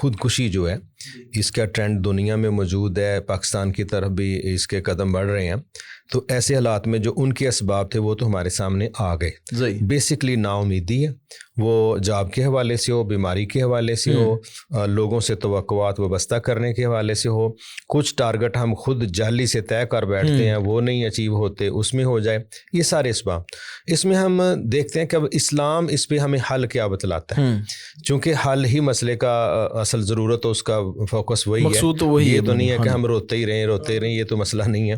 خودکشی جو ہے اس کا ٹرینڈ دنیا میں موجود ہے، پاکستان کی طرف بھی اس کے قدم بڑھ رہے ہیں، تو ایسے حالات میں جو ان کے اسباب تھے وہ تو ہمارے سامنے آ گئے۔ بیسکلی نا امیدی ہے، وہ جاب کے حوالے سے ہو، بیماری کے حوالے سے ہو، لوگوں سے توقعات وابستہ کرنے کے حوالے سے ہو، کچھ ٹارگٹ ہم خود جعلی سے طے کر بیٹھتے ہیں وہ نہیں اچیو ہوتے، اس میں ہو جائے، یہ سارے اسباب۔ اس میں ہم دیکھتے ہیں کہ اب اسلام اس پہ ہمیں حل کیا بتلاتا ہے، چونکہ حل ہی مسئلے کا اصل ضرورت، اس کا فوکس وہی ہے، یہ تو نہیں ہے کہ ہم روتے ہی رہیں، یہ تو مسئلہ نہیں ہے۔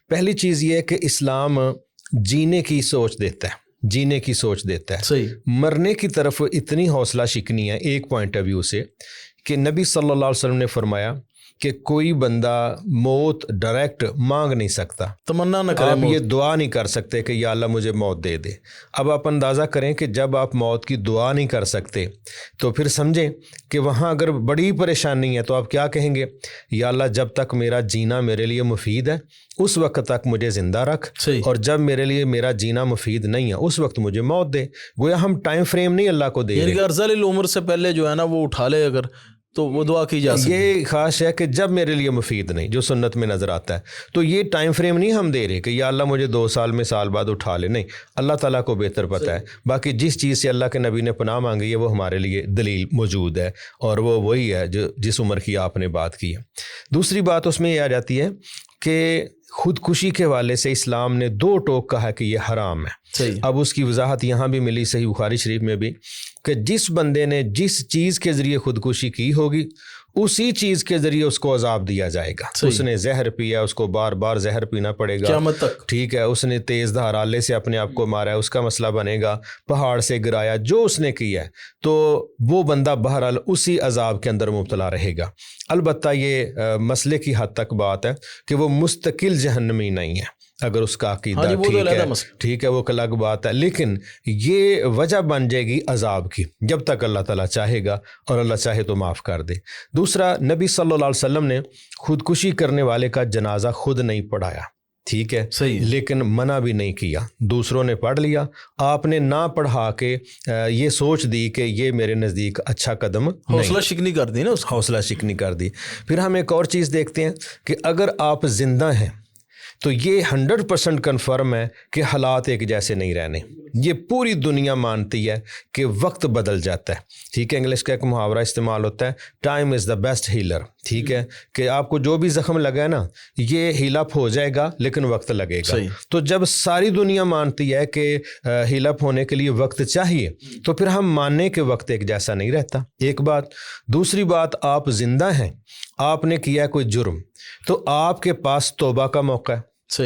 پہلی چیز یہ ہے کہ اسلام جینے کی سوچ دیتا ہے، مرنے کی طرف اتنی حوصلہ شکنی ہے ایک پوائنٹ آف ویو سے کہ نبی صلی اللہ علیہ وسلم نے فرمایا کہ کوئی بندہ موت ڈائریکٹ مانگ نہیں سکتا، تمنا نہ کرے، آپ یہ دعا نہیں کر سکتے کہ یا اللہ مجھے موت دے دے۔ اب آپ اندازہ کریں کہ جب آپ موت کی دعا نہیں کر سکتے تو پھر سمجھیں کہ وہاں اگر بڑی پریشانی ہے تو آپ کیا کہیں گے؟ یا اللہ جب تک میرا جینا میرے لیے مفید ہے اس وقت تک مجھے زندہ رکھ، اور جب میرے لیے میرا جینا مفید نہیں ہے اس وقت مجھے موت دے۔ گویا ہم ٹائم فریم نہیں اللہ کو دے رہے، ارزل العمر سے پہلے جو ہے نا وہ اٹھا لے اگر، تو وہ دعا کی جا سکتی ہے۔ یہ خاص ہے کہ جب میرے لیے مفید نہیں، جو سنت میں نظر آتا ہے، تو یہ ٹائم فریم نہیں ہم دے رہے کہ یا اللہ مجھے 2 سال میں سال بعد اٹھا لے، نہیں، اللہ تعالیٰ کو بہتر پتہ ہے۔ باقی جس چیز سے اللہ کے نبی نے پناہ مانگی ہے وہ ہمارے لیے دلیل موجود ہے، اور وہ وہی ہے جو جس عمر کی آپ نے بات کی ہے۔ دوسری بات اس میں یہ آ جاتی ہے کہ خودکشی کے حوالے سے اسلام نے 2 ٹوک کہا کہ یہ حرام ہے۔ اب اس کی وضاحت یہاں بھی ملی صحیح بخاری شریف میں بھی کہ جس بندے نے جس چیز کے ذریعے خودکشی کی ہوگی اسی چیز کے ذریعے اس کو عذاب دیا جائے گا۔ اس نے زہر پیا، اس کو بار بار زہر پینا پڑے گا قیامت تک، ٹھیک ہے، اس نے تیز دھار آلے سے اپنے آپ کو مارا ہے، اس کا مسئلہ بنے گا، پہاڑ سے گرایا، جو اس نے کیا ہے تو وہ بندہ بہرحال اسی عذاب کے اندر مبتلا رہے گا۔ البتہ یہ مسئلے کی حد تک بات ہے کہ وہ مستقل جہنمی نہیں ہے، اگر اس کا عقیدہ ٹھیک ہے وہ الگ بات ہے، لیکن یہ وجہ بن جائے گی عذاب کی جب تک اللہ تعالیٰ چاہے گا، اور اللہ چاہے تو معاف کر دے۔ دوسرا، نبی صلی اللہ علیہ وسلم نے خودکشی کرنے والے کا جنازہ خود نہیں پڑھایا، ٹھیک ہے، لیکن منع بھی نہیں کیا، دوسروں نے پڑھ لیا، آپ نے نہ پڑھا کے یہ سوچ دی کہ یہ میرے نزدیک اچھا قدم نہیں، حوصلہ شکنی کر دی نا، حوصلہ شکنی کر دی۔ پھر ہم ایک اور چیز دیکھتے ہیں کہ اگر آپ زندہ ہیں تو یہ 100% کنفرم ہے کہ حالات ایک جیسے نہیں رہنے، یہ پوری دنیا مانتی ہے کہ وقت بدل جاتا ہے، ٹھیک ہے، انگلش کا ایک محاورہ استعمال ہوتا ہے، time is the best healer, ٹھیک ہے، کہ آپ کو جو بھی زخم لگا ہے نا یہ ہیل اپ ہو جائے گا لیکن وقت لگے گا۔ تو جب ساری دنیا مانتی ہے کہ ہیل اپ ہونے کے لیے وقت چاہیے تو پھر ہم ماننے کے وقت ایک جیسا نہیں رہتا، ایک بات۔ دوسری بات، آپ زندہ ہیں، آپ نے کیا کوئی جرم تو آپ کے پاس توبہ کا موقع ہے۔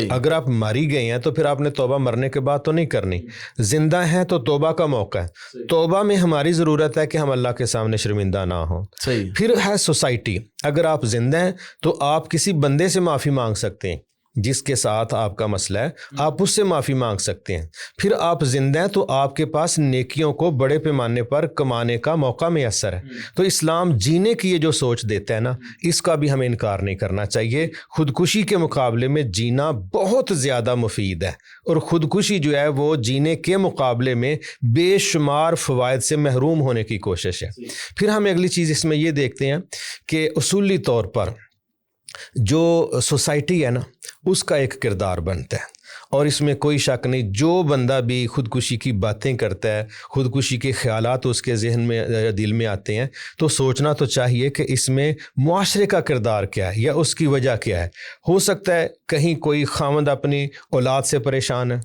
اگر آپ ماری گئے ہیں تو پھر آپ نے توبہ مرنے کے بعد تو نہیں کرنی، زندہ ہیں تو توبہ کا موقع ہے۔ توبہ میں ہماری ضرورت ہے کہ ہم اللہ کے سامنے شرمندہ نہ ہوں۔ پھر ہے سوسائٹی، اگر آپ زندہ ہیں تو آپ کسی بندے سے معافی مانگ سکتے ہیں جس کے ساتھ آپ کا مسئلہ ہے، آپ اس سے معافی مانگ سکتے ہیں۔ پھر آپ زندہ ہیں تو آپ کے پاس نیکیوں کو بڑے پیمانے پر کمانے کا موقع میسر ہے۔ تو اسلام جینے کی یہ جو سوچ دیتا ہے نا، اس کا بھی ہمیں انکار نہیں کرنا چاہیے۔ خودکشی کے مقابلے میں جینا بہت زیادہ مفید ہے، اور خودکشی جو ہے وہ جینے کے مقابلے میں بے شمار فوائد سے محروم ہونے کی کوشش ہے۔ پھر ہم اگلی چیز اس میں یہ دیکھتے ہیں کہ اصولی طور پر جو سوسائٹی ہے نا اس کا ایک کردار بنتا ہے، اور اس میں کوئی شک نہیں، جو بندہ بھی خودکشی کی باتیں کرتا ہے، خودکشی کے خیالات اس کے ذہن میں دل میں آتے ہیں، تو سوچنا تو چاہیے کہ اس میں معاشرے کا کردار کیا ہے یا اس کی وجہ کیا ہے۔ ہو سکتا ہے کہیں کوئی خاوند اپنی اولاد سے پریشان ہے،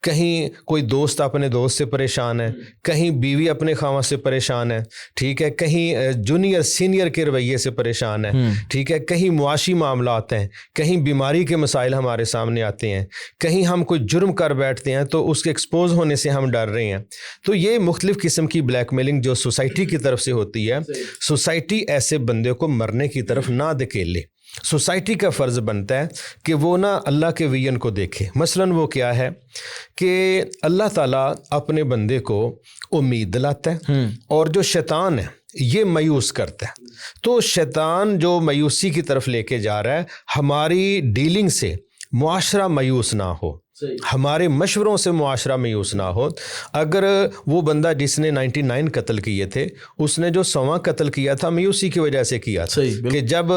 کہیں کوئی دوست اپنے دوست سے پریشان ہے، کہیں بیوی اپنے خاوند سے پریشان ہے، ٹھیک ہے، کہیں جونیئر سینئر کے رویے سے پریشان ہے، ٹھیک ہے، کہیں معاشی معاملات ہیں، کہیں بیماری کے مسائل ہمارے سامنے آتے ہیں، کہیں ہم کوئی جرم کر بیٹھتے ہیں تو اس کے ایکسپوز ہونے سے ہم ڈر رہے ہیں۔ تو یہ مختلف قسم کی بلیک میلنگ جو سوسائٹی کی طرف سے ہوتی ہے، سوسائٹی ایسے بندے کو مرنے کی طرف نہ دھکیلے۔ سوسائٹی کا فرض بنتا ہے کہ وہ نہ اللہ کے ویژن کو دیکھے۔ مثلاً وہ کیا ہے کہ اللہ تعالیٰ اپنے بندے کو امید دلاتا ہے، اور جو شیطان ہے یہ مایوس کرتا ہے۔ تو شیطان جو مایوسی کی طرف لے کے جا رہا ہے، ہماری ڈیلنگ سے معاشرہ مایوس نہ ہو، ہمارے مشوروں سے معاشرہ مایوس نہ ہو. اگر وہ بندہ جس نے 99 قتل کیے تھے اس نے جو 100واں قتل کیا تھا مایوسی کی وجہ سے کیا تھا کہ جب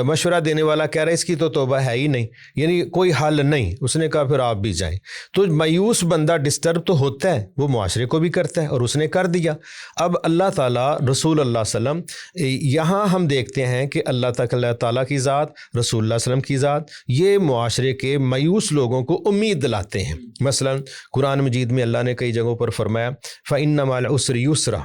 مشورہ دینے والا کہہ رہا ہے اس کی تو توبہ ہے ہی نہیں, یعنی کوئی حل نہیں, اس نے کہا پھر آپ بھی جائیں. تو مایوس بندہ ڈسٹرب تو ہوتا ہے, وہ معاشرے کو بھی کرتا ہے اور اس نے کر دیا. اب اللہ تعالیٰ رسول اللہ صلی اللہ علیہ وسلم, یہاں ہم دیکھتے ہیں کہ اللہ تعالیٰ کی ذات, رسول اللہ صلی اللہ علیہ وسلم کی ذات, یہ معاشرے کے مایوس لوگوں کو امید لاتے ہیں. مثلا قرآن مجید میں اللہ نے کئی جگہوں پر فرمایا فَإِنَّ مَعَ الْعُسْرِ يُسْرًا,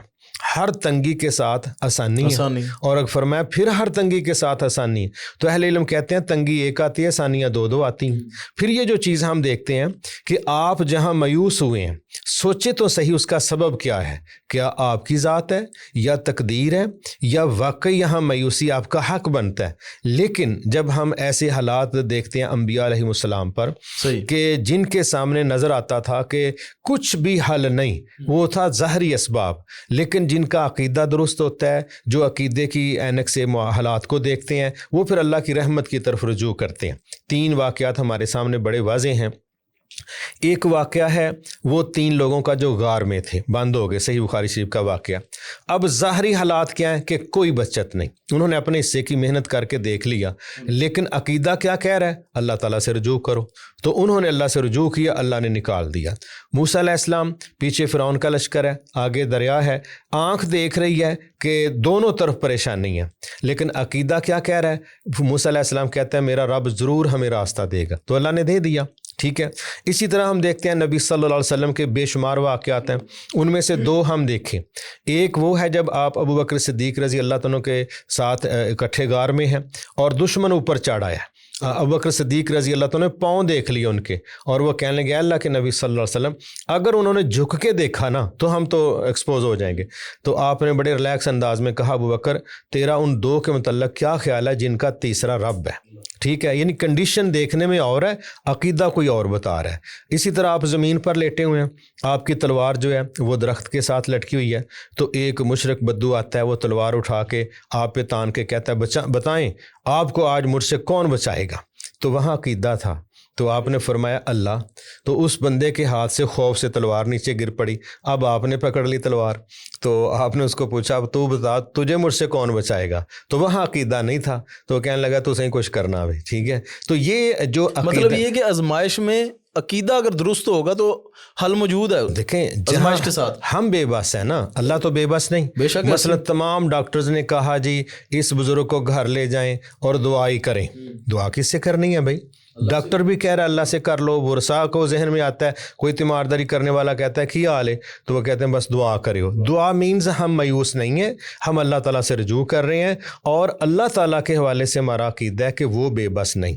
ہر تنگی کے ساتھ آسانی ہے, اور فرمایا پھر ہر تنگی کے ساتھ آسانی ہے. تو اہل علم کہتے ہیں تنگی ایک آتی ہے, آسانیاں دو آتی ہیں. پھر یہ جو چیز ہم دیکھتے ہیں کہ آپ جہاں مایوس ہوئے ہیں سوچے تو صحیح اس کا سبب کیا ہے, کیا آپ کی ذات ہے یا تقدیر ہے یا واقعی یہاں مایوسی آپ کا حق بنتا ہے. لیکن جب ہم ایسے حالات دیکھتے ہیں انبیاء علیہ السلام پر کہ جن کے سامنے نظر آتا تھا کہ کچھ بھی حل نہیں, وہ تھا ظاہری اسباب, لیکن جن کا عقیدہ درست ہوتا ہے, جو عقیدے کی اینک سے حالات کو دیکھتے ہیں, وہ پھر اللہ کی رحمت کی طرف رجوع کرتے ہیں. 3 واقعات ہمارے سامنے بڑے واضح ہیں. ایک واقعہ ہے وہ 3 لوگوں کا جو غار میں تھے, بند ہو گئے, صحیح بخاری شریف کا واقعہ. اب ظاہری حالات کیا ہیں کہ کوئی بچت نہیں, انہوں نے اپنے حصے کی محنت کر کے دیکھ لیا, لیکن عقیدہ کیا کہہ رہا ہے, اللہ تعالیٰ سے رجوع کرو. تو انہوں نے اللہ سے رجوع کیا, اللہ نے نکال دیا. موسیٰ علیہ السلام, پیچھے فرعون کا لشکر ہے, آگے دریا ہے, آنکھ دیکھ رہی ہے کہ دونوں طرف پریشانی ہے, لیکن عقیدہ کیا کہہ رہا ہے, موسیٰ علیہ السلام کہتا ہے میرا رب ضرور ہمیں راستہ دے گا, تو اللہ نے دے دیا. ٹھیک ہے. اسی طرح ہم دیکھتے ہیں نبی صلی اللہ علیہ وسلم کے بے شمار واقعات ہیں, ان میں سے 2 ہم دیکھیں. ایک وہ ہے جب آپ ابو بکر صدیق رضی اللہ عنہ کے ساتھ اکٹھے غار میں ہیں اور دشمن اوپر چڑھ آیا. ابو بکر صدیق رضی اللہ عنہ نے پاؤں دیکھ لیے ان کے, اور وہ کہنے لگے اللہ کے نبی صلی اللہ علیہ وسلم اگر انہوں نے جھک کے دیکھا نا تو ہم تو ایکسپوز ہو جائیں گے. تو آپ نے بڑے ریلیکس انداز میں کہا ابو بکر تیرا ان 2 کے متعلق کیا خیال ہے جن کا تیسرا رب ہے. ٹھیک ہے, یعنی کنڈیشن دیکھنے میں اور ہے, عقیدہ کوئی اور بتا رہا ہے. اسی طرح آپ زمین پر لیٹے ہوئے ہیں, آپ کی تلوار جو ہے وہ درخت کے ساتھ لٹکی ہوئی ہے, تو ایک مشرک بدو آتا ہے, وہ تلوار اٹھا کے آپ پہ تان کے کہتا ہے بتائیں آپ کو آج مجھ سے کون بچائے گا. تو وہاں عقیدہ تھا, تو آپ نے فرمایا اللہ. تو اس بندے کے ہاتھ سے خوف سے تلوار نیچے گر پڑی. اب آپ نے پکڑ لی تلوار, تو آپ نے اس کو پوچھا اب تو بتا تجھے مجھ سے کون بچائے گا. تو وہاں عقیدہ نہیں تھا, تو کہنے لگا تو صحیح کچھ کرنا بھی. ٹھیک ہے, تو یہ جو مطلب یہ کہ آزمائش میں عقیدہ اگر درست ہوگا تو حل موجود ہے. دیکھیں آزمائش کے ساتھ ہم بے بس ہیں نا, اللہ تو بے بس نہیں. بے شک مثلا تمام ڈاکٹرز نے کہا جی اس بزرگ کو گھر لے جائیں اور دعائی کریں, دعا کس سے کرنی ہے بھائی؟ ڈاکٹر بھی کہہ رہا ہے اللہ سے کر لو. ورثاء کو ذہن میں آتا ہے, کوئی تیمارداری کرنے والا کہتا ہے کیا حال ہے, تو وہ کہتے ہیں بس دعا کرو. دعا مینز ہم مایوس نہیں ہیں, ہم اللہ تعالیٰ سے رجوع کر رہے ہیں, اور اللہ تعالیٰ کے حوالے سے ہمارا عقیدہ ہے کہ وہ بے بس نہیں.